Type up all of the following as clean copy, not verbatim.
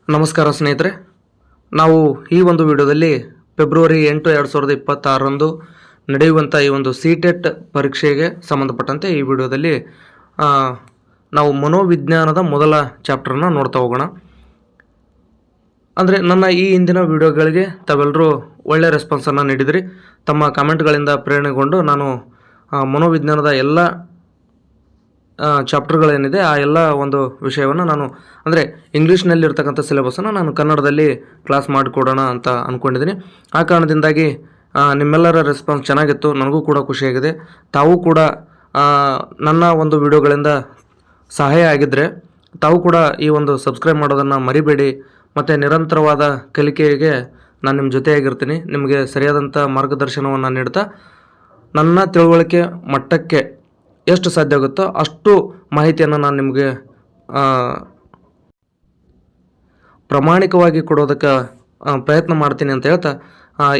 ನಮಸ್ಕಾರ ಸ್ನೇಹಿತರೆ, ನಾವು ಈ ಒಂದು ವಿಡಿಯೋದಲ್ಲಿ ಫೆಬ್ರವರಿ 8, 2026ರಂದು ನಡೆಯುವಂಥ ಈ ಒಂದು ಸಿಟೆಟ್ ಪರೀಕ್ಷೆಗೆ ಸಂಬಂಧಪಟ್ಟಂತೆ ಈ ವಿಡಿಯೋದಲ್ಲಿ ನಾವು ಮನೋವಿಜ್ಞಾನದ ಮೊದಲ ಚಾಪ್ಟರ್ನ ನೋಡ್ತಾ ಹೋಗೋಣ. ಅಂದರೆ ನನ್ನ ಈ ಹಿಂದಿನ ವಿಡಿಯೋಗಳಿಗೆ ತಾವೆಲ್ಲರೂ ಒಳ್ಳೆಯ ರೆಸ್ಪಾನ್ಸನ್ನು ನೀಡಿದಿರಿ. ತಮ್ಮ ಕಾಮೆಂಟ್ಗಳಿಂದ ಪ್ರೇರಣೆಗೊಂಡು ನಾನು ಮನೋವಿಜ್ಞಾನದ ಎಲ್ಲ ಚಾಪ್ಟರ್ಗಳೇನಿದೆ ಆ ಎಲ್ಲ ಒಂದು ವಿಷಯವನ್ನು ನಾನು ಅಂದರೆ ಇಂಗ್ಲೀಷ್ನಲ್ಲಿರ್ತಕ್ಕಂಥ ಸಿಲೆಬಸ್ಸನ್ನು ನಾನು ಕನ್ನಡದಲ್ಲಿ ಕ್ಲಾಸ್ ಮಾಡಿಕೊಡೋಣ ಅಂತ ಅಂದ್ಕೊಂಡಿದ್ದೀನಿ. ಆ ಕಾರಣದಿಂದಾಗಿ ನಿಮ್ಮೆಲ್ಲರ ರೆಸ್ಪಾನ್ಸ್ ಚೆನ್ನಾಗಿತ್ತು, ನನಗೂ ಕೂಡ ಖುಷಿಯಾಗಿದೆ. ತಾವು ಕೂಡ ನನ್ನ ಒಂದು ವಿಡಿಯೋಗಳಿಂದ ಸಹಾಯ ಆಗಿದ್ದರೆ ತಾವು ಕೂಡ ಈ ಒಂದು ಸಬ್ಸ್ಕ್ರೈಬ್ ಮಾಡೋದನ್ನು ಮರಿಬೇಡಿ. ಮತ್ತು ನಿರಂತರವಾದ ಕಲಿಕೆಗೆ ನಾನು ನಿಮ್ಮ ಜೊತೆಯಾಗಿರ್ತೀನಿ. ನಿಮಗೆ ಸರಿಯಾದಂಥ ಮಾರ್ಗದರ್ಶನವನ್ನು ನೀಡ್ತಾ ನನ್ನ ತಿಳುವಳಿಕೆ ಮಟ್ಟಕ್ಕೆ ಎಷ್ಟು ಸಾಧ್ಯ ಆಗುತ್ತೋ ಅಷ್ಟು ಮಾಹಿತಿಯನ್ನು ನಾನು ನಿಮಗೆ ಪ್ರಾಮಾಣಿಕವಾಗಿ ಕೊಡೋದಕ್ಕೆ ಪ್ರಯತ್ನ ಮಾಡ್ತೀನಿ ಅಂತ ಹೇಳ್ತಾ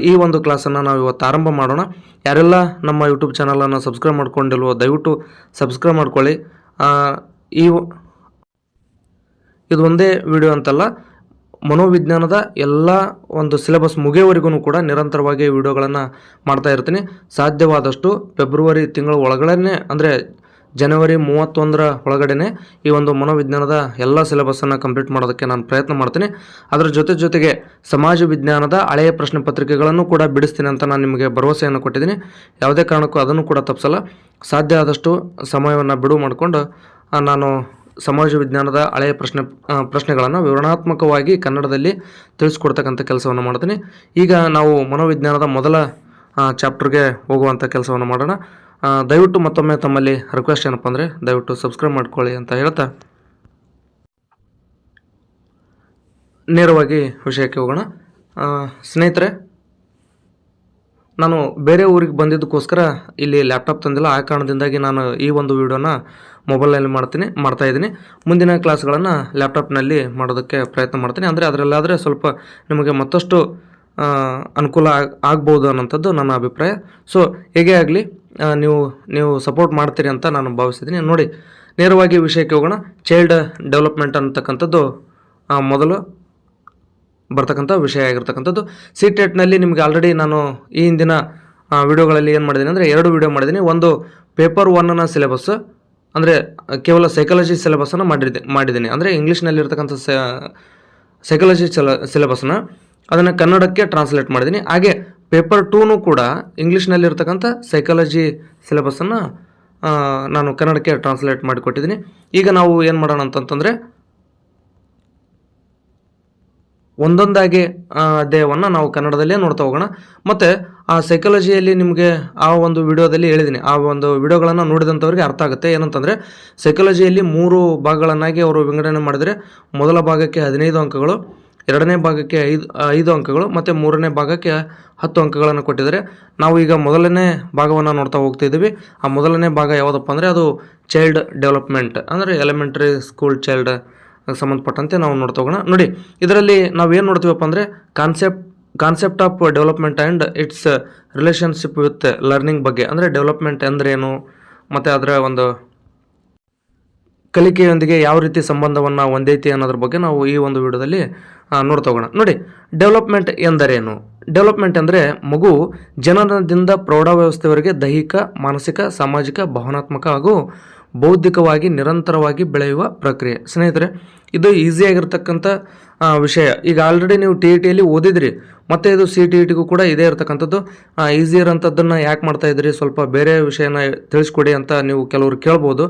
ಈ ಒಂದು ಕ್ಲಾಸನ್ನು ನಾವು ಇವತ್ತು ಆರಂಭ ಮಾಡೋಣ. ಯಾರೆಲ್ಲ ನಮ್ಮ ಯೂಟ್ಯೂಬ್ ಚಾನಲನ್ನು ಸಬ್ಸ್ಕ್ರೈಬ್ ಮಾಡ್ಕೊಂಡಿಲ್ವೋ ದಯವಿಟ್ಟು ಸಬ್ಸ್ಕ್ರೈಬ್ ಮಾಡ್ಕೊಳ್ಳಿ. ಇದು ಒಂದೇ ವಿಡಿಯೋ ಅಂತಲ್ಲ, ಮನೋವಿಜ್ಞಾನದ ಎಲ್ಲ ಒಂದು ಸಿಲೆಬಸ್ ಮುಗಿಯವರೆಗೂ ಕೂಡ ನಿರಂತರವಾಗಿ ವಿಡಿಯೋಗಳನ್ನು ಮಾಡ್ತಾ ಇರ್ತೀನಿ. ಸಾಧ್ಯವಾದಷ್ಟು ಫೆಬ್ರವರಿ ತಿಂಗಳ ಒಳಗಡೆ ಅಂದರೆ ಜನವರಿ 31ರ ಒಳಗಡೆ ಈ ಒಂದು ಮನೋವಿಜ್ಞಾನದ ಎಲ್ಲ ಸಿಲೆಬಸ್ಸನ್ನು ಕಂಪ್ಲೀಟ್ ಮಾಡೋದಕ್ಕೆ ನಾನು ಪ್ರಯತ್ನ ಮಾಡ್ತೀನಿ. ಅದರ ಜೊತೆಗೆ ಸಮಾಜ ವಿಜ್ಞಾನದ ಹಳೆಯ ಪ್ರಶ್ನೆ ಪತ್ರಿಕೆಗಳನ್ನು ಕೂಡ ಬಿಡಿಸ್ತೀನಿ ಅಂತ ನಾನು ನಿಮಗೆ ಭರವಸೆಯನ್ನು ಕೊಟ್ಟಿದ್ದೀನಿ. ಯಾವುದೇ ಕಾರಣಕ್ಕೂ ಅದನ್ನು ಕೂಡ ತಪ್ಪಿಸಲ್ಲ. ಸಾಧ್ಯ ಆದಷ್ಟು ಸಮಯವನ್ನು ಬಿಡುವು ಮಾಡಿಕೊಂಡು ನಾನು ಸಮಾಜ ವಿಜ್ಞಾನದ ಹಳೆಯ ಪ್ರಶ್ನೆಗಳನ್ನು ವಿವರಣಾತ್ಮಕವಾಗಿ ಕನ್ನಡದಲ್ಲಿ ತಿಳಿಸ್ಕೊಡ್ತಕ್ಕಂಥ ಕೆಲಸವನ್ನು ಮಾಡ್ತೀನಿ. ಈಗ ನಾವು ಮನೋವಿಜ್ಞಾನದ ಮೊದಲ ಚಾಪ್ಟರ್ಗೆ ಹೋಗುವಂಥ ಕೆಲಸವನ್ನು ಮಾಡೋಣ. ದಯವಿಟ್ಟು ಮತ್ತೊಮ್ಮೆ ತಮ್ಮಲ್ಲಿ ರಿಕ್ವೆಸ್ಟ್ ಏನಪ್ಪ ಅಂದರೆ ದಯವಿಟ್ಟು ಸಬ್ಸ್ಕ್ರೈಬ್ ಮಾಡ್ಕೊಳ್ಳಿ ಅಂತ ಹೇಳ್ತಾ ನೇರವಾಗಿ ವಿಷಯಕ್ಕೆ ಹೋಗೋಣ. ಸ್ನೇಹಿತರೆ, ನಾನು ಬೇರೆ ಊರಿಗೆ ಬಂದಿದ್ದಕ್ಕೋಸ್ಕರ ಇಲ್ಲಿ ಲ್ಯಾಪ್ಟಾಪ್ ತಂದಿಲ್ಲ. ಆ ಕಾರಣದಿಂದಾಗಿ ನಾನು ಈ ಒಂದು ವಿಡಿಯೋನ ಮೊಬೈಲ್ನಲ್ಲಿ ಮಾಡ್ತಾ ಇದ್ದೀನಿ. ಮುಂದಿನ ಕ್ಲಾಸ್ಗಳನ್ನು ಲ್ಯಾಪ್ಟಾಪ್ನಲ್ಲಿ ಮಾಡೋದಕ್ಕೆ ಪ್ರಯತ್ನ ಮಾಡ್ತೀನಿ. ಅಂದರೆ ಅದರಲ್ಲಾದರೆ ಸ್ವಲ್ಪ ನಿಮಗೆ ಮತ್ತಷ್ಟು ಅನುಕೂಲ ಆಗ್ಬೋದು ಅನ್ನೋಂಥದ್ದು ನನ್ನ ಅಭಿಪ್ರಾಯ. ಸೊ ಹೇಗೆ ಆಗಲಿ ನೀವು ಸಪೋರ್ಟ್ ಮಾಡ್ತೀರಿ ಅಂತ ನಾನು ಭಾವಿಸಿದ್ದೀನಿ. ನೋಡಿ, ನೇರವಾಗಿ ವಿಷಯಕ್ಕೆ ಹೋಗೋಣ. ಚೈಲ್ಡ್ ಡೆವಲಪ್ಮೆಂಟ್ ಅಂತಕ್ಕಂಥದ್ದು ಮೊದಲು ಬರ್ತಕ್ಕಂಥ ವಿಷಯ ಆಗಿರ್ತಕ್ಕಂಥದ್ದು. ಸಿಟೆಟ್ನಲ್ಲಿ ನಿಮಗೆ ಆಲ್ರೆಡಿ ನಾನು ಈ ಹಿಂದಿನ ವಿಡಿಯೋಗಳಲ್ಲಿ ಏನು ಮಾಡಿದ್ದೀನಿ ಅಂದರೆ 2 ವಿಡಿಯೋ ಮಾಡಿದ್ದೀನಿ. ಒಂದು ಪೇಪರ್ 1ನ ಸಿಲೆಬಸ್ ಅಂದರೆ ಕೇವಲ ಸೈಕಾಲಜಿ ಸಿಲೆಬಸ್ಸನ್ನು ಮಾಡಿದ್ದೀನಿ. ಅಂದರೆ ಇಂಗ್ಲೀಷ್ನಲ್ಲಿರ್ತಕ್ಕಂಥ ಸೈಕಾಲಜಿ ಸಿಲೆಬಸ್ನ ಅದನ್ನು ಕನ್ನಡಕ್ಕೆ ಟ್ರಾನ್ಸ್ಲೇಟ್ ಮಾಡಿದ್ದೀನಿ. ಹಾಗೆ ಪೇಪರ್ 2ನೂ ಕೂಡ ಇಂಗ್ಲೀಷ್ನಲ್ಲಿರ್ತಕ್ಕಂಥ ಸೈಕಾಲಜಿ ಸಿಲೆಬಸ್ಸನ್ನು ನಾನು ಕನ್ನಡಕ್ಕೆ ಟ್ರಾನ್ಸ್ಲೇಟ್ ಮಾಡಿಕೊಟ್ಟಿದ್ದೀನಿ. ಈಗ ನಾವು ಏನು ಮಾಡೋಣ ಅಂತಂತಂದರೆ ಒಂದೊಂದಾಗಿ ಅಧ್ಯಾಯವನ್ನು ನಾವು ಕನ್ನಡದಲ್ಲೇ ನೋಡ್ತಾ ಹೋಗೋಣ. ಮತ್ತು ಆ ಸೈಕಾಲಜಿಯಲ್ಲಿ ನಿಮಗೆ ಆ ಒಂದು ವಿಡಿಯೋದಲ್ಲಿ ಹೇಳಿದ್ದೀನಿ, ಆ ಒಂದು ವಿಡಿಯೋಗಳನ್ನು ನೋಡಿದಂಥವ್ರಿಗೆ ಅರ್ಥ ಆಗುತ್ತೆ. ಏನಂತಂದರೆ ಸೈಕಾಲಜಿಯಲ್ಲಿ 3 ಭಾಗಗಳನ್ನಾಗಿ ಅವರು ವಿಂಗಡಣೆ ಮಾಡಿದರೆ ಮೊದಲ ಭಾಗಕ್ಕೆ 15 ಅಂಕಗಳು, ಎರಡನೇ ಭಾಗಕ್ಕೆ 5 ಅಂಕಗಳು ಮತ್ತು ಮೂರನೇ ಭಾಗಕ್ಕೆ 10 ಅಂಕಗಳನ್ನು ಕೊಟ್ಟಿದ್ದಾರೆ. ನಾವು ಈಗ ಮೊದಲನೇ ಭಾಗವನ್ನು ನೋಡ್ತಾ ಹೋಗ್ತಿದ್ದೀವಿ. ಆ ಮೊದಲನೇ ಭಾಗ ಯಾವುದಪ್ಪ ಅಂದರೆ ಅದು ಚೈಲ್ಡ್ ಡೆವಲಪ್ಮೆಂಟ್, ಅಂದರೆ ಎಲಿಮೆಂಟ್ರಿ ಸ್ಕೂಲ್ ಚೈಲ್ಡ್ ಸಂಬಂಧಪಟ್ಟಂತೆ ನಾವು ನೋಡ್ತಾ ಹೋಗೋಣ. ನೋಡಿ, ಇದರಲ್ಲಿ ನಾವೇನು ನೋಡ್ತೀವಪ್ಪ ಅಂದರೆ concept of development and its relationship with learning ಬಗ್ಗೆ. ಅಂದರೆ ಡೆವಲಪ್ಮೆಂಟ್ ಎಂದರೇನು ಮತ್ತು ಅದರ ಒಂದು ಕಲಿಕೆಯೊಂದಿಗೆ ಯಾವ ರೀತಿ ಸಂಬಂಧವನ್ನು ಹೊಂದೈತಿ ಅನ್ನೋದ್ರ ಬಗ್ಗೆ ನಾವು ಈ ಒಂದು ವಿಡಿಯೋದಲ್ಲಿ ನೋಡ್ತಾ ಹೋಗೋಣ. ನೋಡಿ, ಡೆವಲಪ್ಮೆಂಟ್ ಎಂದರೇನು? ಡೆವಲಪ್ಮೆಂಟ್ ಅಂದರೆ ಮಗು ಜನನದಿಂದ ಪ್ರೌಢಾವಸ್ಥೆಯವರೆಗೆ ದೈಹಿಕ, ಮಾನಸಿಕ, ಸಾಮಾಜಿಕ, ಭಾವನಾತ್ಮಕ ಹಾಗೂ ಬೌದ್ಧಿಕವಾಗಿ ನಿರಂತರವಾಗಿ ಬೆಳೆಯುವ ಪ್ರಕ್ರಿಯೆ. ಸ್ನೇಹಿತರೆ, ಇದು ಈಸಿಯಾಗಿರ್ತಕ್ಕಂಥ ವಿಷಯ. ಈಗ ಆಲ್ರೆಡಿ ನೀವು TETಯಲ್ಲಿ ಓದಿದ್ರಿ, ಮತ್ತು ಇದು CTETಗೂ ಕೂಡ ಇದೇ ಇರತಕ್ಕಂಥದ್ದು. ಈಸಿ ಇರೋಂಥದ್ದನ್ನು ಯಾಕೆ ಮಾಡ್ತಾಯಿದ್ರಿ, ಸ್ವಲ್ಪ ಬೇರೆ ವಿಷಯನ ತಿಳಿಸ್ಕೊಡಿ ಅಂತ ನೀವು ಕೆಲವರು ಕೇಳ್ಬೋದು.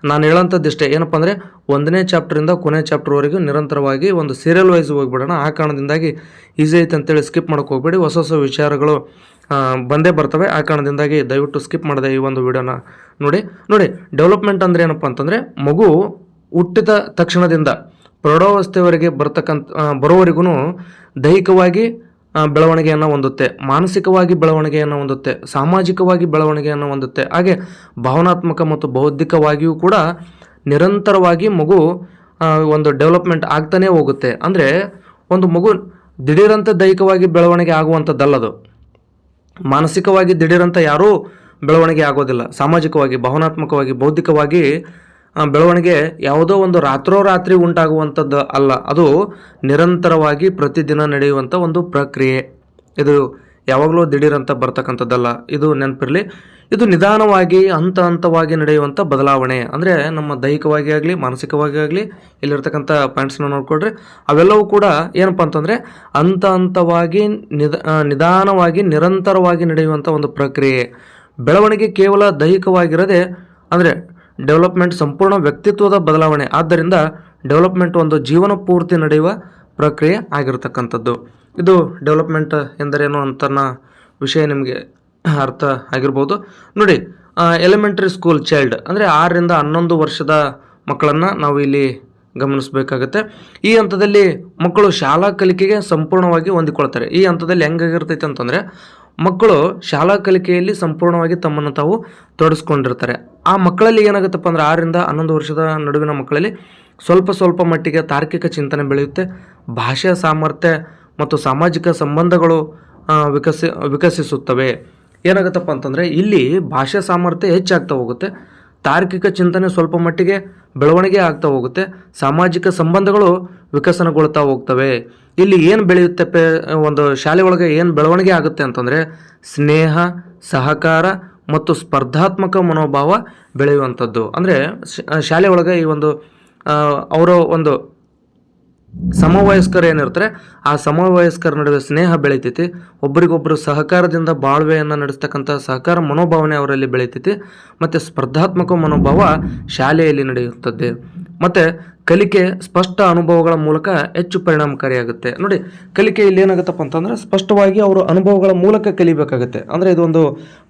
ನಾನು ಹೇಳೋಂಥದ್ದು ಇಷ್ಟೇ, ಏನಪ್ಪ ಅಂದರೆ 1ನೇ ಚಾಪ್ಟ್ರಿಂದ ಕೊನೆ ಚಾಪ್ಟರ್ವರೆಗೂ ನಿರಂತರವಾಗಿ ಒಂದು ಸೀರಿಯಲ್ ವೈಸ್ ಹೋಗಿಬಿಡೋಣ. ಆ ಕಾರಣದಿಂದಾಗಿ ಈಸಿ ಐತೆ ಅಂತೇಳಿ ಸ್ಕಿಪ್ ಮಾಡೋಕ್ಕೆ ಹೋಗ್ಬೇಡಿ. ಹೊಸ ವಿಚಾರಗಳು ಬಂದೇ ಬರ್ತವೆ. ಆ ಕಾರಣದಿಂದಾಗಿ ದಯವಿಟ್ಟು ಸ್ಕಿಪ್ ಮಾಡದೆ ಈ ಒಂದು ವಿಡಿಯೋನ ನೋಡಿ. ಡೆವಲಪ್ಮೆಂಟ್ ಅಂದರೆ ಏನಪ್ಪ ಅಂತಂದರೆ ಮಗು ಹುಟ್ಟಿದ ತಕ್ಷಣದಿಂದ ಪ್ರೌಢಾವಸ್ಥೆಯವರೆಗೆ ಬರೋವರೆಗೂ ದೈಹಿಕವಾಗಿ ಬೆಳವಣಿಗೆಯನ್ನು ಹೊಂದುತ್ತೆ, ಮಾನಸಿಕವಾಗಿ ಬೆಳವಣಿಗೆಯನ್ನು ಹೊಂದುತ್ತೆ, ಸಾಮಾಜಿಕವಾಗಿ ಬೆಳವಣಿಗೆಯನ್ನು ಹೊಂದುತ್ತೆ, ಹಾಗೆ ಭಾವನಾತ್ಮಕ ಮತ್ತು ಬೌದ್ಧಿಕವಾಗಿಯೂ ಕೂಡ ನಿರಂತರವಾಗಿ ಮಗು ಒಂದು ಡೆವಲಪ್ಮೆಂಟ್ ಆಗ್ತಾನೇ ಹೋಗುತ್ತೆ. ಅಂದರೆ ಒಂದು ಮಗು ದಿಢೀರಂತ ದೈಹಿಕವಾಗಿ ಬೆಳವಣಿಗೆ ಆಗುವಂಥದ್ದಲ್ಲದು. ಮಾನಸಿಕವಾಗಿ ದಿಢೀರಂತ ಯಾರೂ ಬೆಳವಣಿಗೆ ಆಗೋದಿಲ್ಲ. ಸಾಮಾಜಿಕವಾಗಿ, ಭಾವನಾತ್ಮಕವಾಗಿ, ಬೌದ್ಧಿಕವಾಗಿ ಬೆಳವಣಿಗೆ ಯಾವುದೋ ಒಂದು ರಾತ್ರೋರಾತ್ರಿ ಉಂಟಾಗುವಂಥದ್ದು ಅಲ್ಲ, ಅದು ನಿರಂತರವಾಗಿ ಪ್ರತಿದಿನ ನಡೆಯುವಂಥ ಒಂದು ಪ್ರಕ್ರಿಯೆ. ಇದು ಯಾವಾಗಲೂ ದಿಢೀರಂತ ಬರ್ತಕ್ಕಂಥದ್ದಲ್ಲ, ಇದು ನೆನಪಿರಲಿ. ಇದು ನಿಧಾನವಾಗಿ ಹಂತ ಹಂತವಾಗಿ ನಡೆಯುವಂಥ ಬದಲಾವಣೆ. ಅಂದರೆ ನಮ್ಮ ದೈಹಿಕವಾಗಿ ಆಗಲಿ ಮಾನಸಿಕವಾಗಿ ಆಗಲಿ ಇಲ್ಲಿರ್ತಕ್ಕಂಥ ಪಾಯಿಂಟ್ಸ್ನ ನೋಡ್ಕೊಳ್ರಿ, ಅವೆಲ್ಲವೂ ಕೂಡ ಏನಪ್ಪ ಅಂತಂದರೆ ಹಂತ ಹಂತವಾಗಿ ನಿಧಾನವಾಗಿ ನಿರಂತರವಾಗಿ ನಡೆಯುವಂಥ ಒಂದು ಪ್ರಕ್ರಿಯೆ. ಬೆಳವಣಿಗೆ ಕೇವಲ ದೈಹಿಕವಾಗಿರದೆ ಅಂದರೆ ಡೆವಲಪ್ಮೆಂಟ್ ಸಂಪೂರ್ಣ ವ್ಯಕ್ತಿತ್ವದ ಬದಲಾವಣೆ. ಆದ್ದರಿಂದ ಡೆವಲಪ್ಮೆಂಟ್ ಒಂದು ಜೀವನ ಪೂರ್ತಿ ನಡೆಯುವ ಪ್ರಕ್ರಿಯೆ ಆಗಿರತಕ್ಕಂಥದ್ದು. ಇದು ಡೆವಲಪ್ಮೆಂಟ್ ಎಂದರೇನು ಅಂತನ್ನ ವಿಷಯ ನಿಮಗೆ ಅರ್ಥ ಆಗಿರ್ಬೋದು. ನೋಡಿ, ಎಲಿಮೆಂಟ್ರಿ ಸ್ಕೂಲ್ ಚೈಲ್ಡ್ ಅಂದರೆ 6ರಿಂದ 11 ವರ್ಷದ ಮಕ್ಕಳನ್ನು ನಾವು ಇಲ್ಲಿ ಗಮನಿಸಬೇಕಾಗುತ್ತೆ. ಈ ಹಂತದಲ್ಲಿ ಮಕ್ಕಳು ಶಾಲಾ ಕಲಿಕೆಗೆ ಸಂಪೂರ್ಣವಾಗಿ ಹೊಂದಿಕೊಳ್ತಾರೆ. ಈ ಹಂತದಲ್ಲಿ ಹೆಂಗಾಗಿರ್ತೈತೆ ಅಂತಂದರೆ ಮಕ್ಕಳು ಶಾಲಾ ಕಲಿಕೆಯಲ್ಲಿ ಸಂಪೂರ್ಣವಾಗಿ ತಮ್ಮನ್ನು ತಾವು ತೊಡಗಿಸ್ಕೊಂಡಿರ್ತಾರೆ. ಆ ಮಕ್ಕಳಲ್ಲಿ ಏನಾಗುತ್ತಪ್ಪ ಅಂದರೆ 6ರಿಂದ 11 ವರ್ಷದ ನಡುವಿನ ಮಕ್ಕಳಲ್ಲಿ ಸ್ವಲ್ಪ ಮಟ್ಟಿಗೆ ತಾರ್ಕಿಕ ಚಿಂತನೆ ಬೆಳೆಯುತ್ತೆ, ಭಾಷೆಯ ಸಾಮರ್ಥ್ಯ ಮತ್ತು ಸಾಮಾಜಿಕ ಸಂಬಂಧಗಳು ವಿಕಸಿಸುತ್ತವೆ. ಏನಾಗುತ್ತಪ್ಪ ಅಂತಂದರೆ ಇಲ್ಲಿ ಭಾಷಾ ಸಾಮರ್ಥ್ಯ ಹೆಚ್ಚಾಗ್ತಾ ಹೋಗುತ್ತೆ, ತಾರ್ಕಿಕ ಚಿಂತನೆ ಸ್ವಲ್ಪ ಮಟ್ಟಿಗೆ ಬೆಳವಣಿಗೆ ಆಗ್ತಾ ಹೋಗುತ್ತೆ, ಸಾಮಾಜಿಕ ಸಂಬಂಧಗಳು ವಿಕಸನಗೊಳ್ತಾ ಹೋಗ್ತವೆ. ಇಲ್ಲಿ ಏನು ಬೆಳೆಯುತ್ತೆ, ಒಂದು ಶಾಲೆ ಒಳಗೆ ಏನು ಬೆಳವಣಿಗೆ ಆಗುತ್ತೆ ಅಂತಂದರೆ ಸ್ನೇಹ, ಸಹಕಾರ ಮತ್ತು ಸ್ಪರ್ಧಾತ್ಮಕ ಮನೋಭಾವ ಬೆಳೆಯುವಂಥದ್ದು. ಅಂದರೆ ಶಾಲೆ ಒಳಗೆ ಈ ಒಂದು ಅವರ ಒಂದು ಸಮವಯಸ್ಕರು ಏನಿರ್ತಾರೆ ಆ ಸಮವಯಸ್ಕರ ನಡುವೆ ಸ್ನೇಹ ಬೆಳೀತೈತಿ, ಒಬ್ರಿಗೊಬ್ಬರು ಸಹಕಾರದಿಂದ ಬಾಳ್ವೆಯನ್ನು ನಡೆಸ್ತಕ್ಕಂಥ ಸಹಕಾರ ಮನೋಭಾವನೆ ಅವರಲ್ಲಿ ಬೆಳೀತೈತಿ, ಮತ್ತು ಸ್ಪರ್ಧಾತ್ಮಕ ಮನೋಭಾವ ಶಾಲೆಯಲ್ಲಿ ನಡೆಯುತ್ತದೆ. ಮತ್ತು ಕಲಿಕೆ ಸ್ಪಷ್ಟ ಅನುಭವಗಳ ಮೂಲಕ ಹೆಚ್ಚು ಪರಿಣಾಮಕಾರಿಯಾಗುತ್ತೆ. ನೋಡಿ, ಕಲಿಕೆ ಇಲ್ಲಿ ಏನಾಗುತ್ತಪ್ಪ ಅಂತಂದರೆ ಸ್ಪಷ್ಟವಾಗಿ ಅವರು ಅನುಭವಗಳ ಮೂಲಕ ಕಲಿಬೇಕಾಗುತ್ತೆ. ಅಂದರೆ ಇದೊಂದು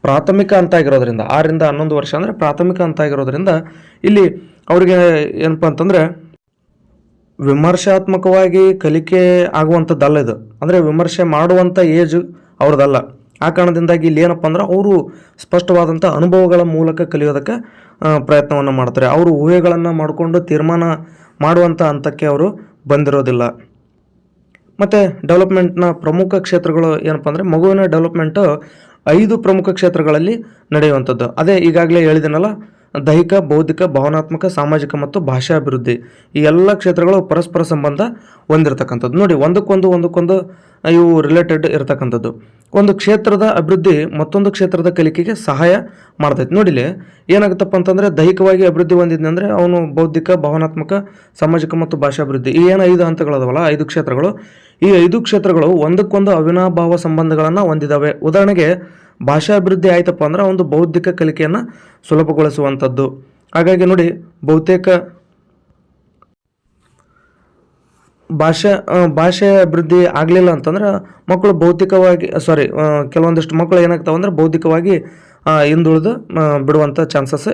ಪ್ರಾಥಮಿಕ ಹಂತ ಆಗಿರೋದ್ರಿಂದ 6ರಿಂದ 11 ವರ್ಷ ಅಂದರೆ ಪ್ರಾಥಮಿಕ ಹಂತ ಆಗಿರೋದ್ರಿಂದ ಇಲ್ಲಿ ಅವರಿಗೆ ಏನಪ್ಪ ಅಂತಂದರೆ ವಿಮರ್ಶಾತ್ಮಕವಾಗಿ ಕಲಿಕೆ ಆಗುವಂಥದ್ದಲ್ಲ ಇದು. ಅಂದರೆ ವಿಮರ್ಶೆ ಮಾಡುವಂಥ ಏಜ್ ಅವ್ರದ್ದಲ್ಲ. ಆ ಕಾರಣದಿಂದಾಗಿ ಇಲ್ಲಿ ಏನಪ್ಪ ಅಂದ್ರೆ ಅವರು ಸ್ಪಷ್ಟವಾದಂಥ ಅನುಭವಗಳ ಮೂಲಕ ಕಲಿಯೋದಕ್ಕೆ ಪ್ರಯತ್ನವನ್ನು ಮಾಡ್ತಾರೆ. ಅವರು ಊಹೆಗಳನ್ನು ಮಾಡಿಕೊಂಡು ತೀರ್ಮಾನ ಮಾಡುವಂಥ ಹಂತಕ್ಕೆ ಅವರು ಬಂದಿರೋದಿಲ್ಲ. ಮತ್ತು ಡೆವಲಪ್ಮೆಂಟ್ನ ಪ್ರಮುಖ ಕ್ಷೇತ್ರಗಳು ಏನಪ್ಪ ಅಂದರೆ ಮಗುವಿನ ಡೆವಲಪ್ಮೆಂಟು 5 ಪ್ರಮುಖ ಕ್ಷೇತ್ರಗಳಲ್ಲಿ ನಡೆಯುವಂಥದ್ದು. ಅದೇ ಈಗಾಗಲೇ ಹೇಳಿದೆನಲ್ಲ, ದೈಹಿಕ, ಬೌದ್ಧಿಕ, ಭಾವನಾತ್ಮಕ, ಸಾಮಾಜಿಕ ಮತ್ತು ಭಾಷಾ ಅಭಿವೃದ್ಧಿ. ಈ ಎಲ್ಲ ಕ್ಷೇತ್ರಗಳು ಪರಸ್ಪರ ಸಂಬಂಧ ಹೊಂದಿರತಕ್ಕಂಥದ್ದು. ನೋಡಿ, ಒಂದಕ್ಕೊಂದು ಇವು ರಿಲೇಟೆಡ್ ಇರತಕ್ಕಂಥದ್ದು. ಒಂದು ಕ್ಷೇತ್ರದ ಅಭಿವೃದ್ಧಿ ಮತ್ತೊಂದು ಕ್ಷೇತ್ರದ ಕಲಿಕೆಗೆ ಸಹಾಯ ಮಾಡ್ತೈತೆ. ನೋಡಿಲಿ ಏನಾಗುತ್ತಪ್ಪ ಅಂತಂದರೆ ದೈಹಿಕವಾಗಿ ಅಭಿವೃದ್ಧಿ ಹೊಂದಿದ್ದೆ ಅಂದರೆ ಅವನು ಬೌದ್ಧಿಕ, ಭಾವನಾತ್ಮಕ, ಸಾಮಾಜಿಕ ಮತ್ತು ಭಾಷಾ ಅಭಿವೃದ್ಧಿ ಈ ಏನು 5 ಹಂತಗಳದವಲ್ಲ, 5 ಕ್ಷೇತ್ರಗಳು, ಈ 5 ಕ್ಷೇತ್ರಗಳು ಒಂದಕ್ಕೊಂದು ಅವಿನಾಭಾವ ಸಂಬಂಧಗಳನ್ನು ಹೊಂದಿದ್ದಾವೆ. ಉದಾಹರಣೆಗೆ ಭಾಷಾ ಅಭಿವೃದ್ಧಿ ಆಯ್ತಪ್ಪ ಅಂದ್ರೆ ಒಂದು ಬೌದ್ಧಿಕ ಕಲಿಕೆಯನ್ನು ಸುಲಭಗೊಳಿಸುವಂಥದ್ದು. ಹಾಗಾಗಿ ನೋಡಿ, ಬಹುತೇಕ ಭಾಷೆ ಅಭಿವೃದ್ಧಿ ಆಗಲಿಲ್ಲ ಅಂತಂದ್ರೆ ಮಕ್ಕಳು ಭೌತಿಕವಾಗಿ ಕೆಲವೊಂದಿಷ್ಟು ಮಕ್ಕಳು ಏನಾಗ್ತಾವೆ ಅಂದರೆ ಬೌದ್ಧಿಕವಾಗಿ ಹಿಂದುಳಿದು ಬಿಡುವಂಥ ಚಾನ್ಸಸ್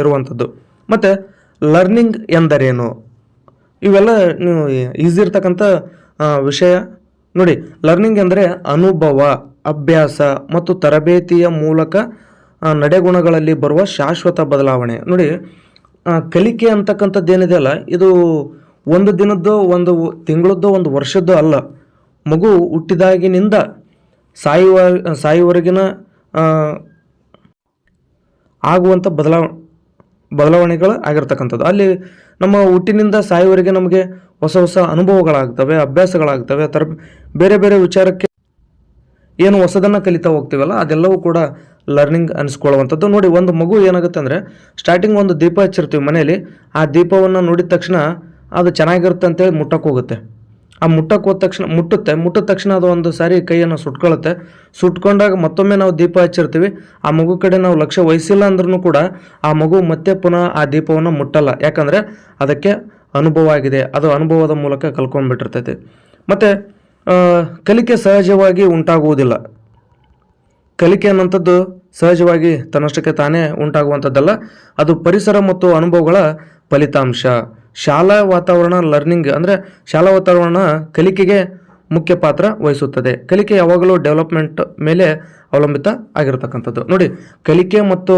ಇರುವಂಥದ್ದು. ಮತ್ತು ಲರ್ನಿಂಗ್ ಎಂದರೇನು, ಇವೆಲ್ಲ ನೀವು ಈಸಿ ಇರ್ತಕ್ಕಂಥ ವಿಷಯ. ನೋಡಿ, ಲರ್ನಿಂಗ್ ಅಂದರೆ ಅನುಭವ, ಅಭ್ಯಾಸ ಮತ್ತು ತರಬೇತಿಯ ಮೂಲಕ ನಡೆಗುಣಗಳಲ್ಲಿ ಬರುವ ಶಾಶ್ವತ ಬದಲಾವಣೆ. ನೋಡಿ, ಕಲಿಕೆ ಅಂತಕ್ಕಂಥದ್ದು ಏನಿದೆಯಲ್ಲ, ಇದು ಒಂದು ದಿನದ್ದು, ಒಂದು ತಿಂಗಳದ್ದು, ಒಂದು ವರ್ಷದ್ದು ಅಲ್ಲ. ಮಗು ಹುಟ್ಟಿದಾಗಿನಿಂದ ಸಾಯುವವರೆಗಿನ ಆಗುವಂಥ ಬದಲಾವಣೆಗಳು ಆಗಿರ್ತಕ್ಕಂಥದ್ದು. ಅಲ್ಲಿ ನಮ್ಮ ಹುಟ್ಟಿನಿಂದ ಸಾಯುವವರೆಗೆ ನಮಗೆ ಹೊಸ ಅನುಭವಗಳಾಗ್ತವೆ, ಅಭ್ಯಾಸಗಳಾಗ್ತವೆ, ಬೇರೆ ಬೇರೆ ವಿಚಾರಕ್ಕೆ ಏನು ಹೊಸದನ್ನು ಕಲಿತಾ ಹೋಗ್ತೀವಲ್ಲ ಅದೆಲ್ಲವೂ ಕೂಡ ಲರ್ನಿಂಗ್ ಅನಿಸ್ಕೊಳ್ಳುವಂಥದ್ದು. ನೋಡಿ, ಒಂದು ಮಗು ಏನಾಗುತ್ತೆ ಅಂದರೆ ಸ್ಟಾರ್ಟಿಂಗ್ ಒಂದು ದೀಪ ಹಚ್ಚಿರ್ತೀವಿ ಮನೆಯಲ್ಲಿ, ಆ ದೀಪವನ್ನು ನೋಡಿದ ತಕ್ಷಣ ಅದು ಚೆನ್ನಾಗಿರುತ್ತೆ ಅಂತೇಳಿ ಮುಟ್ಟಕ್ಕೆ ಹೋಗುತ್ತೆ. ಆ ಮುಟ್ಟಿದ ತಕ್ಷಣ ಅದು ಒಂದು ಸಾರಿ ಕೈಯನ್ನು ಸುಟ್ಕೊಂಡಾಗ ಮತ್ತೊಮ್ಮೆ ನಾವು ದೀಪ ಹಚ್ಚಿರ್ತೀವಿ. ಆ ಮಗು ಕಡೆ ನಾವು ಲಕ್ಷ್ಯ ವಹಿಸಿಲ್ಲ ಅಂದ್ರೂ ಕೂಡ ಆ ಮಗು ಮತ್ತೆ ಪುನಃ ಆ ದೀಪವನ್ನು ಮುಟ್ಟಲ್ಲ. ಯಾಕಂದರೆ ಅದಕ್ಕೆ ಅನುಭವ ಆಗಿದೆ, ಅದು ಅನುಭವದ ಮೂಲಕ ಕಲ್ಕೊಂಡ್ಬಿಟ್ಟಿರ್ತೈತಿ. ಮತ್ತು ಕಲಿಕೆ ಸಹಜವಾಗಿ ಉಂಟಾಗುವುದಿಲ್ಲ. ಕಲಿಕೆ ಅನ್ನೋಂಥದ್ದು ಸಹಜವಾಗಿ ತನ್ನಷ್ಟಕ್ಕೆ ತಾನೇ ಉಂಟಾಗುವಂಥದ್ದಲ್ಲ, ಅದು ಪರಿಸರ ಮತ್ತು ಅನುಭವಗಳ ಫಲಿತಾಂಶ. ಶಾಲಾ ವಾತಾವರಣ ಲರ್ನಿಂಗ್ ಅಂದರೆ ಶಾಲಾ ವಾತಾವರಣ ಕಲಿಕೆಗೆ ಮುಖ್ಯ ಪಾತ್ರ ವಹಿಸುತ್ತದೆ. ಕಲಿಕೆ ಯಾವಾಗಲೂ ಡೆವಲಪ್ಮೆಂಟ್ ಮೇಲೆ ಅವಲಂಬಿತ ಆಗಿರತಕ್ಕಂಥದ್ದು. ನೋಡಿ, ಕಲಿಕೆ ಮತ್ತು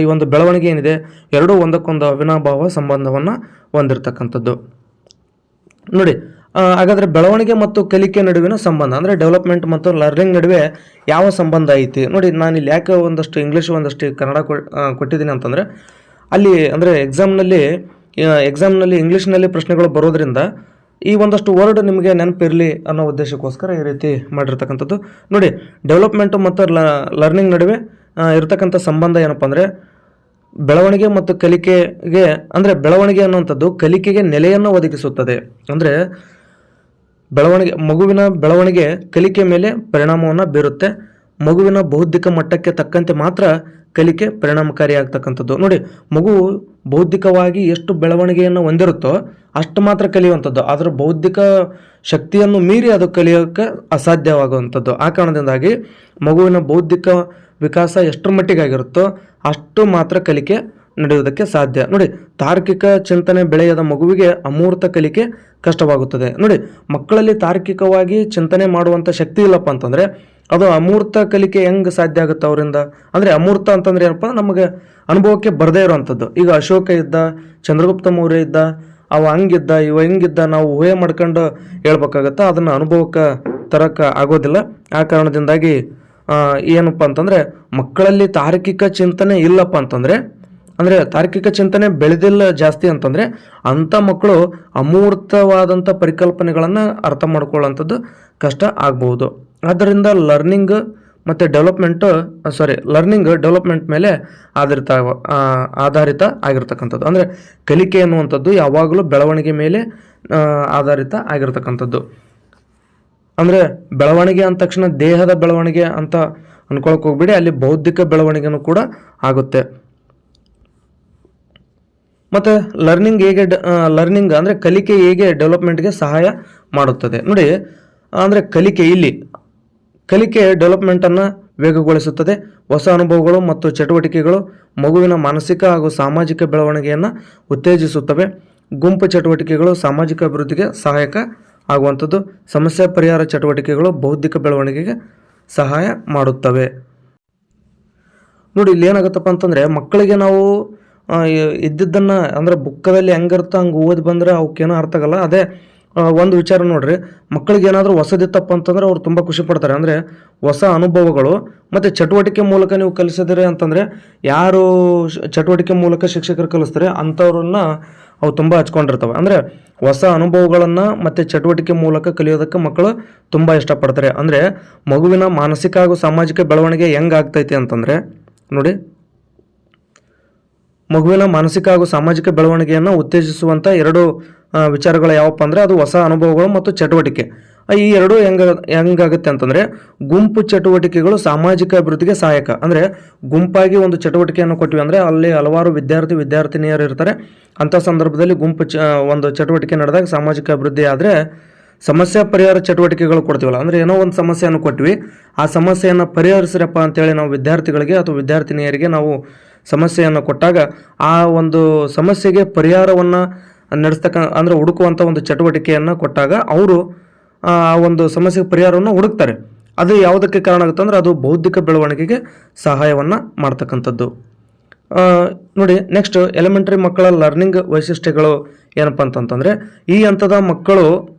ಈ ಒಂದು ಬೆಳವಣಿಗೆ ಏನಿದೆ ಎರಡೂ ಒಂದಕ್ಕೊಂದು ಅವಿನಾಭಾವ ಸಂಬಂಧವನ್ನು ಹೊಂದಿರತಕ್ಕಂಥದ್ದು. ನೋಡಿ, ಹಾಗಾದರೆ ಬೆಳವಣಿಗೆ ಮತ್ತು ಕಲಿಕೆ ನಡುವಿನ ಸಂಬಂಧ ಅಂದರೆ ಡೆವಲಪ್ಮೆಂಟ್ ಮತ್ತು ಲರ್ನಿಂಗ್ ನಡುವೆ ಯಾವ ಸಂಬಂಧ ಐತಿ? ನೋಡಿ, ನಾನು ಇಲ್ಲಿ ಯಾಕೆ ಒಂದಷ್ಟು ಇಂಗ್ಲೀಷ್ ಒಂದಷ್ಟು ಕನ್ನಡ ಕೊಟ್ಟಿದ್ದೀನಿ ಅಂತಂದರೆ ಅಲ್ಲಿ ಅಂದರೆ ಎಕ್ಸಾಮ್ನಲ್ಲಿ ಇಂಗ್ಲೀಷ್ನಲ್ಲಿ ಪ್ರಶ್ನೆಗಳು ಬರೋದ್ರಿಂದ ಈ ಒಂದಷ್ಟು ವರ್ಡ್ ನಿಮಗೆ ನೆನಪಿರಲಿ ಅನ್ನೋ ಉದ್ದೇಶಕ್ಕೋಸ್ಕರ ಈ ರೀತಿ ಮಾಡಿರ್ತಕ್ಕಂಥದ್ದು. ನೋಡಿ, ಡೆವಲಪ್ಮೆಂಟು ಮತ್ತು ಲರ್ನಿಂಗ್ ನಡುವೆ ಇರತಕ್ಕಂಥ ಸಂಬಂಧ ಏನಪ್ಪ ಅಂದರೆ ಬೆಳವಣಿಗೆ ಮತ್ತು ಕಲಿಕೆಗೆ, ಅಂದರೆ ಬೆಳವಣಿಗೆ ಅನ್ನುವಂಥದ್ದು ಕಲಿಕೆಗೆ ನೆಲೆಯನ್ನು ಒದಗಿಸುತ್ತದೆ. ಅಂದರೆ ಮಗುವಿನ ಬೆಳವಣಿಗೆ ಕಲಿಕೆ ಮೇಲೆ ಪರಿಣಾಮವನ್ನು ಬೀರುತ್ತೆ. ಮಗುವಿನ ಬೌದ್ಧಿಕ ಮಟ್ಟಕ್ಕೆ ತಕ್ಕಂತೆ ಮಾತ್ರ ಕಲಿಕೆ ಪರಿಣಾಮಕಾರಿಯಾಗ್ತಕ್ಕಂಥದ್ದು. ನೋಡಿ, ಮಗು ಬೌದ್ಧಿಕವಾಗಿ ಎಷ್ಟು ಬೆಳವಣಿಗೆಯನ್ನು ಹೊಂದಿರುತ್ತೋ ಅಷ್ಟು ಮಾತ್ರ ಕಲಿಯುವಂಥದ್ದು. ಅದರ ಬೌದ್ಧಿಕ ಶಕ್ತಿಯನ್ನು ಮೀರಿ ಅದು ಕಲಿಯೋಕ್ಕೆ ಅಸಾಧ್ಯವಾಗುವಂಥದ್ದು. ಆ ಕಾರಣದಿಂದಾಗಿ ಮಗುವಿನ ಬೌದ್ಧಿಕ ವಿಕಾಸ ಎಷ್ಟರ ಮಟ್ಟಿಗಾಗಿರುತ್ತೋ ಅಷ್ಟು ಮಾತ್ರ ಕಲಿಕೆ ನಡೆಯುವುದಕ್ಕೆ ಸಾಧ್ಯ. ನೋಡಿ, ತಾರ್ಕಿಕ ಚಿಂತನೆ ಬೆಳೆಯದ ಮಗುವಿಗೆ ಅಮೂರ್ತ ಕಲಿಕೆ ಕಷ್ಟವಾಗುತ್ತದೆ. ನೋಡಿ, ಮಕ್ಕಳಲ್ಲಿ ತಾರ್ಕಿಕವಾಗಿ ಚಿಂತನೆ ಮಾಡುವಂಥ ಶಕ್ತಿ ಇಲ್ಲಪ್ಪ ಅಂತಂದರೆ ಅದು ಅಮೂರ್ತ ಕಲಿಕೆ ಹೆಂಗೆ ಸಾಧ್ಯ ಆಗುತ್ತೆ ಅವರಿಂದ? ಅಂದರೆ ಅಮೂರ್ತ ಅಂತಂದರೆ ಏನಪ್ಪ, ನಮಗೆ ಅನುಭವಕ್ಕೆ ಬರದೇ ಇರೋವಂಥದ್ದು. ಈಗ ಅಶೋಕ ಇದ್ದ, ಚಂದ್ರಗುಪ್ತ ಮೌರ್ಯ ಇದ್ದ, ಅವ ಹಂಗಿದ್ದ, ಇವ ಹಿಂಗಿದ್ದ, ನಾವು ಊಹೆ ಮಾಡ್ಕೊಂಡು ಹೇಳ್ಬೇಕಾಗತ್ತೆ. ಅದನ್ನು ಅನುಭವಕ್ಕೆ ತರಕ್ಕೆ ಆಗೋದಿಲ್ಲ. ಆ ಕಾರಣದಿಂದಾಗಿ ಏನಪ್ಪ ಅಂತಂದರೆ ಮಕ್ಕಳಲ್ಲಿ ತಾರ್ಕಿಕ ಚಿಂತನೆ ಇಲ್ಲಪ್ಪ ಅಂತಂದರೆ, ಅಂದರೆ ತಾರ್ಕಿಕ ಚಿಂತನೆ ಬೆಳೆದಿಲ್ಲ ಜಾಸ್ತಿ ಅಂತಂದರೆ ಅಂಥ ಮಕ್ಕಳು ಅಮೂರ್ತವಾದಂಥ ಪರಿಕಲ್ಪನೆಗಳನ್ನು ಅರ್ಥ ಮಾಡ್ಕೊಳ್ಳೋಂಥದ್ದು ಕಷ್ಟ ಆಗ್ಬೋದು. ಆದ್ದರಿಂದ ಲರ್ನಿಂಗ್ ಡೆವಲಪ್ಮೆಂಟ್ ಮೇಲೆ ಆಧಾರಿತ ಆಗಿರ್ತಕ್ಕಂಥದ್ದು. ಅಂದರೆ ಕಲಿಕೆ ಅನ್ನುವಂಥದ್ದು ಯಾವಾಗಲೂ ಬೆಳವಣಿಗೆ ಮೇಲೆ ಆಧಾರಿತ ಆಗಿರ್ತಕ್ಕಂಥದ್ದು. ಅಂದರೆ ಬೆಳವಣಿಗೆ ಅಂದ ತಕ್ಷಣ ದೇಹದ ಬೆಳವಣಿಗೆ ಅಂತ ಅನ್ಕೊಳಕ್ಕೆ ಹೋಗ್ಬಿಡಿ, ಅಲ್ಲಿ ಬೌದ್ಧಿಕ ಬೆಳವಣಿಗೆನೂ ಕೂಡ ಆಗುತ್ತೆ. ಮತ್ತು ಲರ್ನಿಂಗ್ ಅಂದರೆ ಕಲಿಕೆ ಹೇಗೆ ಡೆವಲಪ್ಮೆಂಟ್ಗೆ ಸಹಾಯ ಮಾಡುತ್ತದೆ? ನೋಡಿ, ಅಂದರೆ ಕಲಿಕೆ ಡೆವಲಪ್ಮೆಂಟನ್ನು ವೇಗಗೊಳಿಸುತ್ತದೆ. ಹೊಸ ಅನುಭವಗಳು ಮತ್ತು ಚಟುವಟಿಕೆಗಳು ಮಗುವಿನ ಮಾನಸಿಕ ಹಾಗೂ ಸಾಮಾಜಿಕ ಬೆಳವಣಿಗೆಯನ್ನು ಉತ್ತೇಜಿಸುತ್ತವೆ. ಗುಂಪು ಚಟುವಟಿಕೆಗಳು ಸಾಮಾಜಿಕ ಅಭಿವೃದ್ಧಿಗೆ ಸಹಾಯಕ ಆಗುವಂಥದ್ದು. ಸಮಸ್ಯೆ ಪರಿಹಾರ ಚಟುವಟಿಕೆಗಳು ಬೌದ್ಧಿಕ ಬೆಳವಣಿಗೆಗೆ ಸಹಾಯ ಮಾಡುತ್ತವೆ. ನೋಡಿ, ಇಲ್ಲಿ ಏನಾಗುತ್ತಪ್ಪ ಅಂತಂದರೆ ಮಕ್ಕಳಿಗೆ ನಾವು ಇದ್ದಿದ್ದನ್ನು, ಅಂದರೆ ಬುಕ್ಕದಲ್ಲಿ ಹೆಂಗಿರುತ್ತೋ ಹಂಗೆ ಓದಿ ಬಂದರೆ ಅವಕ್ಕೇನೋ ಅರ್ಥ ಆಗಲ್ಲ. ಅದೇ ಒಂದು ವಿಚಾರ ನೋಡ್ರಿ, ಮಕ್ಕಳಿಗೆ ಏನಾದರೂ ಹೊಸದಿತ್ತಪ್ಪ ಅಂತಂದರೆ ಅವ್ರು ತುಂಬ ಖುಷಿ ಪಡ್ತಾರೆ. ಅಂದರೆ ಹೊಸ ಅನುಭವಗಳು ಮತ್ತು ಚಟುವಟಿಕೆ ಮೂಲಕ ನೀವು ಕಲಿಸಿದ್ರೆ ಅಂತಂದರೆ, ಯಾರು ಚಟುವಟಿಕೆ ಮೂಲಕ ಶಿಕ್ಷಕರು ಕಲಿಸ್ತಾರೆ ಅಂಥವ್ರನ್ನ ಅವು ತುಂಬ ಹಚ್ಕೊಂಡಿರ್ತವೆ. ಅಂದರೆ ಹೊಸ ಅನುಭವಗಳನ್ನು ಮತ್ತು ಚಟುವಟಿಕೆ ಮೂಲಕ ಕಲಿಯೋದಕ್ಕೆ ಮಕ್ಕಳು ತುಂಬ ಇಷ್ಟಪಡ್ತಾರೆ. ಅಂದರೆ ಮಗುವಿನ ಮಾನಸಿಕ ಹಾಗೂ ಸಾಮಾಜಿಕ ಬೆಳವಣಿಗೆ ಹೆಂಗಾಗ್ತೈತಿ ಅಂತಂದರೆ, ನೋಡಿ, ಮಗುವಿನ ಮಾನಸಿಕ ಹಾಗೂ ಸಾಮಾಜಿಕ ಬೆಳವಣಿಗೆಯನ್ನು ಉತ್ತೇಜಿಸುವಂಥ ಎರಡು ವಿಚಾರಗಳು ಯಾವಪ್ಪ ಅಂದರೆ ಅದು ಹೊಸ ಅನುಭವಗಳು ಮತ್ತು ಚಟುವಟಿಕೆ. ಈ ಎರಡು ಹೆಂಗಾಗುತ್ತೆ ಅಂತಂದರೆ, ಗುಂಪು ಚಟುವಟಿಕೆಗಳು ಸಾಮಾಜಿಕ ಅಭಿವೃದ್ಧಿಗೆ ಸಹಾಯಕ. ಅಂದರೆ ಗುಂಪಾಗಿ ಒಂದು ಚಟುವಟಿಕೆಯನ್ನು ಕೊಟ್ಟಿವಿ ಅಂದರೆ ಅಲ್ಲಿ ಹಲವಾರು ವಿದ್ಯಾರ್ಥಿನಿಯರು ಇರ್ತಾರೆ. ಅಂಥ ಸಂದರ್ಭದಲ್ಲಿ ಒಂದು ಚಟುವಟಿಕೆ ನಡೆದಾಗ ಸಾಮಾಜಿಕ ಅಭಿವೃದ್ಧಿ ಆದರೆ ಸಮಸ್ಯೆ ಪರಿಹಾರ ಚಟುವಟಿಕೆಗಳು ಕೊಡ್ತೀವಲ್ಲ, ಅಂದರೆ ಏನೋ ಒಂದು ಸಮಸ್ಯೆಯನ್ನು ಕೊಟ್ವಿ, ಆ ಸಮಸ್ಯೆಯನ್ನು ಪರಿಹರಿಸ್ರಪ್ಪ ಅಂತೇಳಿ ನಾವು ವಿದ್ಯಾರ್ಥಿಗಳಿಗೆ ಅಥವಾ ವಿದ್ಯಾರ್ಥಿನಿಯರಿಗೆ ನಾವು ಸಮಸ್ಯೆಯನ್ನು ಕೊಟ್ಟಾಗ ಆ ಒಂದು ಸಮಸ್ಯೆಗೆ ಪರಿಹಾರವನ್ನು ಅಂದರೆ ಹುಡುಕುವಂಥ ಒಂದು ಚಟುವಟಿಕೆಯನ್ನು ಕೊಟ್ಟಾಗ ಅವರು ಆ ಒಂದು ಸಮಸ್ಯೆಗೆ ಪರಿಹಾರವನ್ನು ಹುಡುಕ್ತಾರೆ. ಅದು ಯಾವುದಕ್ಕೆ ಕಾರಣ ಆಗುತ್ತೆ ಅಂದರೆ ಅದು ಬೌದ್ಧಿಕ ಬೆಳವಣಿಗೆಗೆ ಸಹಾಯವನ್ನು ಮಾಡ್ತಕ್ಕಂಥದ್ದು. ನೋಡಿ, ನೆಕ್ಸ್ಟ್ ಎಲಿಮೆಂಟರಿ ಮಕ್ಕಳ ಲರ್ನಿಂಗ್ ವೈಶಿಷ್ಟ್ಯಗಳು ಏನಪ್ಪ ಅಂತಂತಂದರೆ, ಈ ಹಂತದ ಮಕ್ಕಳು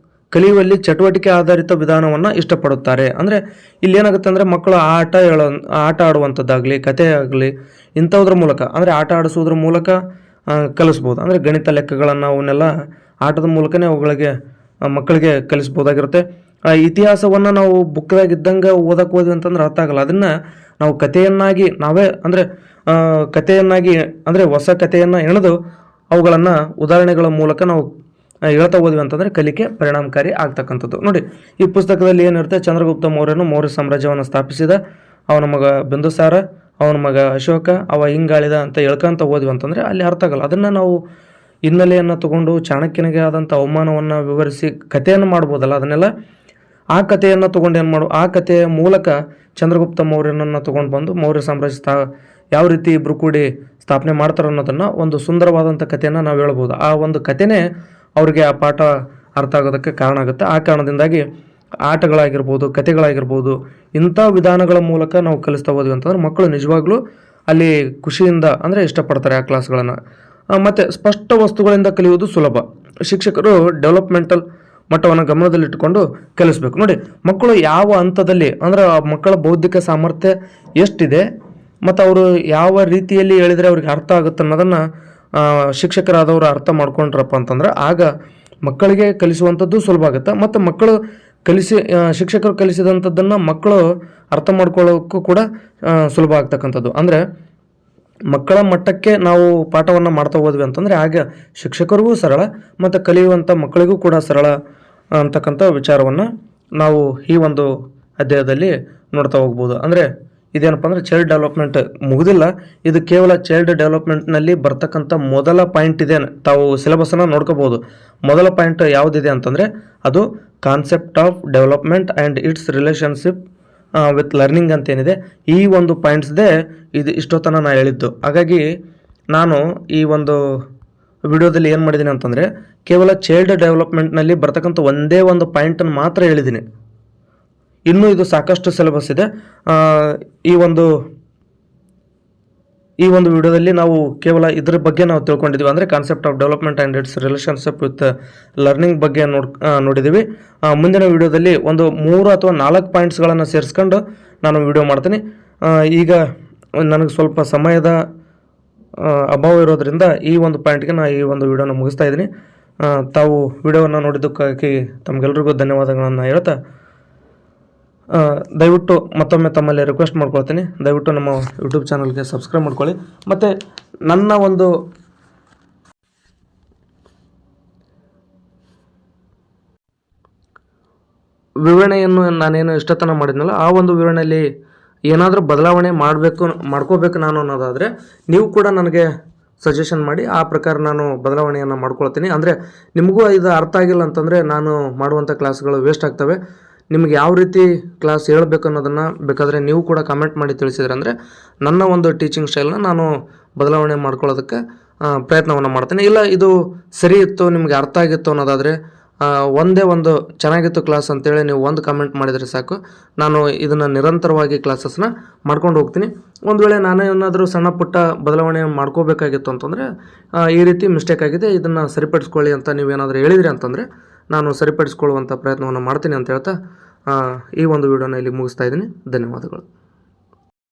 ಕಲಿಯುವಲ್ಲಿ ಚಟುವಟಿಕೆ ಆಧಾರಿತ ವಿಧಾನವನ್ನು ಇಷ್ಟಪಡುತ್ತಾರೆ. ಅಂದರೆ ಇಲ್ಲಿ ಏನಾಗುತ್ತೆ ಅಂದರೆ ಮಕ್ಕಳು ಆಟ ಆಡುವಂಥದ್ದಾಗಲಿ, ಕಥೆ ಆಗಲಿ, ಇಂಥದ್ರ ಮೂಲಕ, ಅಂದರೆ ಆಟ ಆಡಿಸೋದ್ರ ಮೂಲಕ ಕಲಿಸ್ಬೋದು. ಅಂದರೆ ಗಣಿತ ಲೆಕ್ಕಗಳನ್ನು ಅವನ್ನೆಲ್ಲ ಆಟದ ಮೂಲಕನೇ ಅವುಗಳಿಗೆ ಮಕ್ಕಳಿಗೆ ಕಲಿಸ್ಬೋದಾಗಿರುತ್ತೆ. ಇತಿಹಾಸವನ್ನು ನಾವು ಬುಕ್ದಾಗಿದ್ದಂಗೆ ಓದಕ್ಕೆ ಹೋದ್ವಿ ಅಂತಂದ್ರೆ ಅರ್ಥ ಆಗಲ್ಲ. ಅದನ್ನು ನಾವು ಕಥೆಯನ್ನಾಗಿ ಅಂದರೆ ಹೊಸ ಕಥೆಯನ್ನು ಎಣೆದು ಅವುಗಳನ್ನು ಉದಾಹರಣೆಗಳ ಮೂಲಕ ನಾವು ಹೇಳ್ತಾ ಹೋದ್ವಿ ಅಂತಂದರೆ ಕಲಿಕೆ ಪರಿಣಾಮಕಾರಿ ಆಗ್ತಕ್ಕಂಥದ್ದು. ನೋಡಿ, ಈ ಪುಸ್ತಕದಲ್ಲಿ ಏನಿರುತ್ತೆ, ಚಂದ್ರಗುಪ್ತ ಮೌರ್ಯನು ಮೌರ್ಯ ಸಾಮ್ರಾಜ್ಯವನ್ನು ಸ್ಥಾಪಿಸಿದ, ಅವನ ಮಗ ಬಿಂದುಸಾರ, ಅವನ ಮಗ ಅಶೋಕ, ಅವ ಹಿಂಗಾಳಿದ ಅಂತ ಹೇಳ್ಕೊಂತ ಹೋದ್ವಿ ಅಂತಂದರೆ ಅಲ್ಲಿ ಅರ್ಥ ಆಗಲ್ಲ. ಅದನ್ನು ನಾವು ಹಿನ್ನೆಲೆಯನ್ನು ತಗೊಂಡು ಚಾಣಕ್ಯನಿಗೆ ಆದಂಥ ಅವಮಾನವನ್ನು ವಿವರಿಸಿ ಕಥೆಯನ್ನು ಮಾಡ್ಬೋದಲ್ಲ, ಅದನ್ನೆಲ್ಲ ಆ ಕಥೆಯನ್ನು ತೊಗೊಂಡು ಆ ಕಥೆಯ ಮೂಲಕ ಚಂದ್ರಗುಪ್ತ ಮೌರ್ಯನನ್ನು ತೊಗೊಂಡು ಬಂದು ಮೌರ್ಯ ಸಾಮ್ರಾಜ್ಯ ಯಾವ ರೀತಿ ಇಬ್ಬರು ಕೂಡಿ ಸ್ಥಾಪನೆ ಮಾಡ್ತಾರೆ ಅನ್ನೋದನ್ನು ಒಂದು ಸುಂದರವಾದಂಥ ಕಥೆಯನ್ನು ನಾವು ಹೇಳ್ಬೋದು. ಆ ಒಂದು ಕಥೆನೇ ಅವರಿಗೆ ಆ ಪಾಠ ಅರ್ಥ ಆಗೋದಕ್ಕೆ ಕಾರಣ ಆಗುತ್ತೆ. ಆ ಕಾರಣದಿಂದಾಗಿ ಆಟಗಳಾಗಿರ್ಬೋದು, ಕಥೆಗಳಾಗಿರ್ಬೋದು, ಇಂಥ ವಿಧಾನಗಳ ಮೂಲಕ ನಾವು ಕಲಿಸ್ತಾ ಹೋದ್ವಿ ಅಂತಂದ್ರೆ ಮಕ್ಕಳು ನಿಜವಾಗ್ಲೂ ಅಲ್ಲಿ ಖುಷಿಯಿಂದ ಅಂದರೆ ಇಷ್ಟಪಡ್ತಾರೆ ಆ ಕ್ಲಾಸ್ಗಳನ್ನು. ಮತ್ತು ಸ್ಪಷ್ಟ ವಸ್ತುಗಳಿಂದ ಕಲಿಯುವುದು ಸುಲಭ. ಶಿಕ್ಷಕರು ಡೆವಲಪ್ಮೆಂಟಲ್ ಮಟ್ಟವನ್ನು ಗಮನದಲ್ಲಿಟ್ಟುಕೊಂಡು ಕಲಿಸ್ಬೇಕು. ನೋಡಿ, ಮಕ್ಕಳು ಯಾವ ಹಂತದಲ್ಲಿ ಅಂದರೆ ಮಕ್ಕಳ ಬೌದ್ಧಿಕ ಸಾಮರ್ಥ್ಯ ಎಷ್ಟಿದೆ ಮತ್ತು ಅವರು ಯಾವ ರೀತಿಯಲ್ಲಿ ಹೇಳಿದರೆ ಅವ್ರಿಗೆ ಅರ್ಥ ಆಗುತ್ತೆ ಅನ್ನೋದನ್ನು ಶಿಕ್ಷಕರಾದವರು ಅರ್ಥ ಮಾಡ್ಕೊಂಡ್ರಪ್ಪ ಅಂತಂದ್ರೆ ಆಗ ಮಕ್ಕಳಿಗೆ ಕಲಿಸುವಂಥದ್ದು ಸುಲಭ ಆಗುತ್ತೆ. ಮತ್ತು ಮಕ್ಕಳು ಶಿಕ್ಷಕರು ಕಲಿಸಿದಂಥದ್ದನ್ನು ಮಕ್ಕಳು ಅರ್ಥ ಮಾಡ್ಕೊಳ್ಳೋಕ್ಕೂ ಕೂಡ ಸುಲಭ ಆಗ್ತಕ್ಕಂಥದ್ದು. ಅಂದರೆ ಮಕ್ಕಳ ಮಟ್ಟಕ್ಕೆ ನಾವು ಪಾಠವನ್ನು ಮಾಡ್ತಾ ಹೋದ್ವಿ ಅಂತಂದರೆ ಆಗ ಶಿಕ್ಷಕರಿಗೂ ಸರಳ ಮತ್ತು ಕಲಿಯುವಂಥ ಮಕ್ಕಳಿಗೂ ಕೂಡ ಸರಳ ಅಂತಕ್ಕಂಥ ವಿಚಾರವನ್ನು ನಾವು ಈ ಒಂದು ಅಧ್ಯಾಯದಲ್ಲಿ ನೋಡ್ತಾ ಹೋಗ್ಬೋದು. ಅಂದರೆ ಇದೇನಪ್ಪ ಅಂದರೆ ಚೈಲ್ಡ್ ಡೆವಲಪ್ಮೆಂಟ್ ಮುಗಿದಿಲ್ಲ, ಇದು ಕೇವಲ ಚೈಲ್ಡ್ ಡೆವಲಪ್ಮೆಂಟ್ನಲ್ಲಿ ಬರ್ತಕ್ಕಂಥ ಮೊದಲ ಪಾಯಿಂಟ್ ಇದೆ. ತಾವು ಸಿಲೆಬಸ್ಸನ್ನು ನೋಡ್ಕೋಬೋದು. ಮೊದಲ ಪಾಯಿಂಟ್ ಯಾವುದಿದೆ ಅಂತಂದರೆ ಅದು concept of development and its relationship with learning ಅಂತೇನಿದೆ, ಈ ಒಂದು ಪಾಯಿಂಟ್ಸ್ದೇ ಇದು ಇಷ್ಟೊತ್ತನ ನಾನು ಹೇಳಿದ್ದು. ಹಾಗಾಗಿ ನಾನು ಈ ಒಂದು ವಿಡಿಯೋದಲ್ಲಿ ಏನು ಮಾಡಿದ್ದೀನಿ ಅಂತಂದರೆ ಕೇವಲ ಚೈಲ್ಡ್ ಡೆವಲಪ್ಮೆಂಟ್ನಲ್ಲಿ ಬರ್ತಕ್ಕಂಥ ಒಂದೇ ಒಂದು ಪಾಯಿಂಟನ್ನು ಮಾತ್ರ ಹೇಳಿದ್ದೀನಿ. ಇನ್ನೂ ಇದು ಸಾಕಷ್ಟು ಸಿಲೆಬಸ್ ಇದೆ. ಈ ಒಂದು ವಿಡಿಯೋದಲ್ಲಿ ನಾವು ಕೇವಲ ಇದ್ರ ಬಗ್ಗೆ ನಾವು ತಿಳ್ಕೊಂಡಿದ್ದೀವಿ. ಅಂದರೆ concept of development and its relationship with learning ಬಗ್ಗೆ ನೋಡಿದ್ದೀವಿ. ಮುಂದಿನ ವಿಡಿಯೋದಲ್ಲಿ ಒಂದು 3 ಅಥವಾ 4 ಪಾಯಿಂಟ್ಸ್ಗಳನ್ನು ಸೇರಿಸ್ಕೊಂಡು ನಾನು ವಿಡಿಯೋ ಮಾಡ್ತೀನಿ. ಈಗ ನನಗೆ ಸ್ವಲ್ಪ ಸಮಯದ ಅಭಾವ ಇರೋದ್ರಿಂದ ಈ ಒಂದು ಪಾಯಿಂಟ್ಗೆ ನಾನು ಈ ಒಂದು ವಿಡಿಯೋನ ಮುಗಿಸ್ತಾ ಇದ್ದೀನಿ. ತಾವು ವಿಡಿಯೋವನ್ನು ನೋಡಿದ್ದಕ್ಕಾಗಿ ತಮಗೆಲ್ಲರಿಗೂ ಧನ್ಯವಾದಗಳನ್ನು ಹೇಳ್ತಾ ದಯವಿಟ್ಟು ಮತ್ತೊಮ್ಮೆ ತಮ್ಮಲ್ಲಿ ರಿಕ್ವೆಸ್ಟ್ ಮಾಡ್ಕೊಳ್ತೀನಿ, ದಯವಿಟ್ಟು ನಮ್ಮ ಯೂಟ್ಯೂಬ್ ಚಾನಲ್ಗೆ ಸಬ್ಸ್ಕ್ರೈಬ್ ಮಾಡ್ಕೊಳ್ಳಿ. ಮತ್ತು ನನ್ನ ಒಂದು ವಿವರಣೆಯನ್ನು ನಾನೇನು ಇಷ್ಟತನ ಮಾಡಿದ್ನಲ್ಲ ಆ ಒಂದು ವಿವರಣೆಯಲ್ಲಿ ಏನಾದರೂ ಬದಲಾವಣೆ ಮಾಡ್ಕೋಬೇಕು ನಾನು ಅನ್ನೋದಾದರೆ ನೀವು ಕೂಡ ನನಗೆ ಸಜೆಷನ್ ಮಾಡಿ, ಆ ಪ್ರಕಾರ ನಾನು ಬದಲಾವಣೆಯನ್ನು ಮಾಡ್ಕೊಳ್ತೀನಿ. ಅಂದರೆ ನಿಮಗೂ ಇದು ಅರ್ಥ ಆಗಿಲ್ಲ ಅಂತಂದರೆ ನಾನು ಮಾಡುವಂಥ ಕ್ಲಾಸ್ಗಳು ವೇಸ್ಟ್ ಆಗ್ತವೆ. ನಿಮ್ಗೆ ಯಾವ ರೀತಿ ಕ್ಲಾಸ್ ಹೇಳಬೇಕು ಅನ್ನೋದನ್ನು ಬೇಕಾದರೆ ನೀವು ಕೂಡ ಕಮೆಂಟ್ ಮಾಡಿ ತಿಳಿಸಿದ್ರೆ ಅಂದರೆ ನನ್ನ ಒಂದು ಟೀಚಿಂಗ್ ಸ್ಟೈಲ್ನ ನಾನು ಬದಲಾವಣೆ ಮಾಡ್ಕೊಳ್ಳೋದಕ್ಕೆ ಪ್ರಯತ್ನವನ್ನು ಮಾಡ್ತೇನೆ. ಇಲ್ಲ ಇದು ಸರಿ ಇತ್ತು, ನಿಮಗೆ ಅರ್ಥ ಆಗಿತ್ತು ಅನ್ನೋದಾದರೆ ಒಂದೇ ಒಂದು ಚೆನ್ನಾಗಿತ್ತು ಕ್ಲಾಸ್ ಅಂತೇಳಿ ನೀವು ಒಂದು ಕಮೆಂಟ್ ಮಾಡಿದರೆ ಸಾಕು, ನಾನು ಇದನ್ನು ನಿರಂತರವಾಗಿ ಕ್ಲಾಸಸ್ನ ಮಾಡ್ಕೊಂಡು ಹೋಗ್ತೀನಿ. ಒಂದು ವೇಳೆ ನಾನೇ ಏನಾದರೂ ಸಣ್ಣ ಪುಟ್ಟ ಬದಲಾವಣೆ ಮಾಡ್ಕೋಬೇಕಾಗಿತ್ತು ಅಂತಂದರೆ ಈ ರೀತಿ ಮಿಸ್ಟೇಕ್ ಆಗಿದೆ, ಇದನ್ನು ಸರಿಪಡಿಸ್ಕೊಳ್ಳಿ ಅಂತ ನೀವೇನಾದರೂ ಹೇಳಿದ್ರಿ ಅಂತಂದರೆ ನಾನು ಸರಿಪಡಿಸ್ಕೊಳ್ಳುವಂಥ ಪ್ರಯತ್ನವನ್ನು ಮಾಡ್ತೀನಿ ಅಂತ ಹೇಳ್ತಾ ಈ ಒಂದು ವಿಡಿಯೋನ ಇಲ್ಲಿ ಮುಗಿಸ್ತಾ ಇದ್ದೀನಿ. ಧನ್ಯವಾದಗಳು.